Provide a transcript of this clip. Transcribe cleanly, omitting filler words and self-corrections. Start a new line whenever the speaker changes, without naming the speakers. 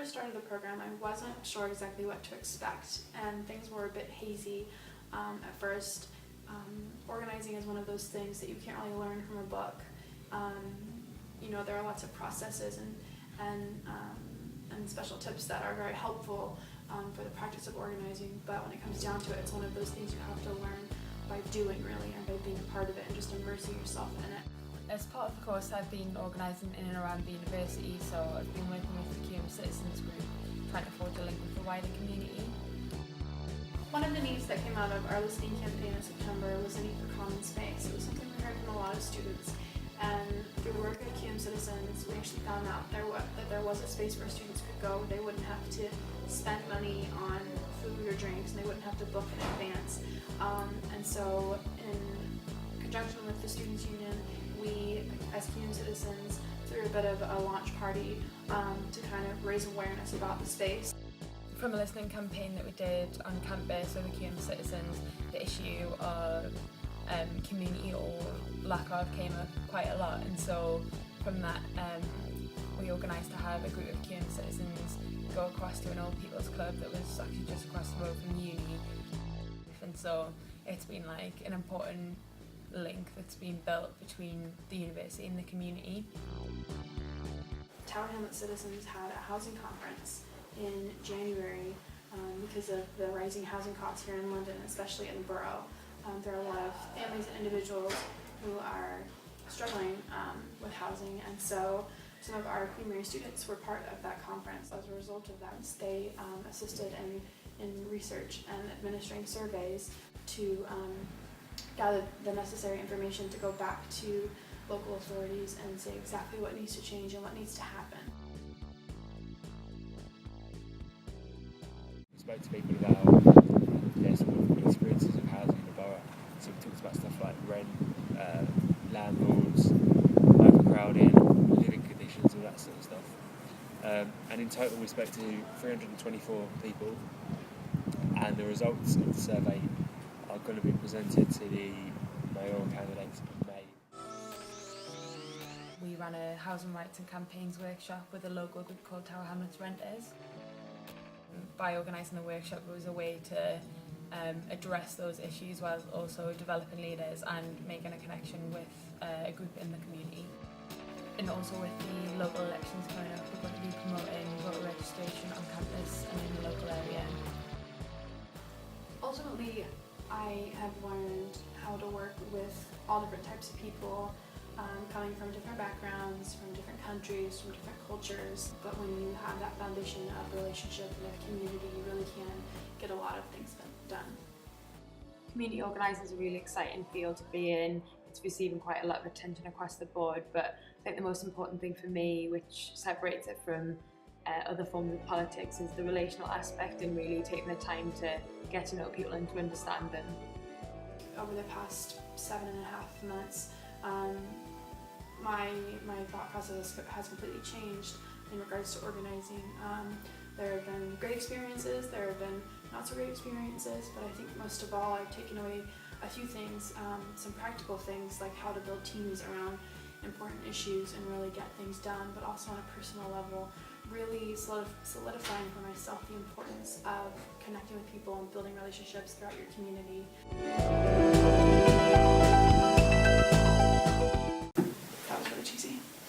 first started the program, I wasn't sure exactly what to expect, and things were a bit hazy at first. Organizing is one of those things that you can't really learn from a book. You know, there are lots of processes and special tips that are very helpful for the practice of organizing, but when it comes down to it, it's one of those things you have to learn by doing, really, and by being a part of it and just immersing yourself in it.
As part of the course, I've been organising in and around the university, so I've been working with the Citizens Group, trying to forge a link with the wider community.
One of the needs that came out of our listening campaign in September was the need for common space. It was something we heard from a lot of students, and through the work of Citizens, we actually found out that there was a space where students could go. They wouldn't have to spend money on food or drinks, and they wouldn't have to book in advance. And so, in conjunction with the Students' Union, we, as Citizens, threw a bit of a launch party to kind of raise awareness about the space.
From a listening campaign that we did on campus with the Citizens, the issue of community or lack of came up quite a lot, and so from that we organised to have a group of Citizens go across to an old people's club that was actually just across the road from uni, and so it's been like an important link that's been built between the university and the community.
Tower Hamlets Citizens had a housing conference in January because of the rising housing costs here in London, especially in the borough. There are a lot of families and individuals who are struggling with housing, and so some of our primary students were part of that conference. As a result of that, they assisted in research and administering surveys to gather the necessary information to go back to local authorities and say exactly what needs to change and what needs to happen.
We spoke to people about their sort of experiences of housing in the borough. So we talked about stuff like rent, landlords, overcrowding, living conditions, all that sort of stuff. And in total we spoke to 324 people, and the results of the survey are going to be presented to the mayoral candidates in May.
We ran a housing rights and campaigns workshop with a local group called Tower Hamlets Renters. By organising the workshop, it was a way to address those issues while also developing leaders and making a connection with a group in the community. And also with the local elections coming up, we're going to be promoting voter registration on campus and in the local area.
Ultimately, I have learned how to work with all different types of people, coming from different backgrounds, from different countries, from different cultures. But when you have that foundation of relationship with community, you really can get a lot of things done.
Community organising is a really exciting field to be in. It's receiving quite a lot of attention across the board, but I think the most important thing for me, which separates it from other forms of politics, is the relational aspect and really taking the time to get to know people and to understand them.
Over the past 7.5 months, my thought process has completely changed in regards to organizing. There have been great experiences, there have been not so great experiences, but I think most of all I've taken away a few things, some practical things like how to build teams around important issues and really get things done, but also on a personal level, really solidifying for myself the importance of connecting with people and building relationships throughout your community.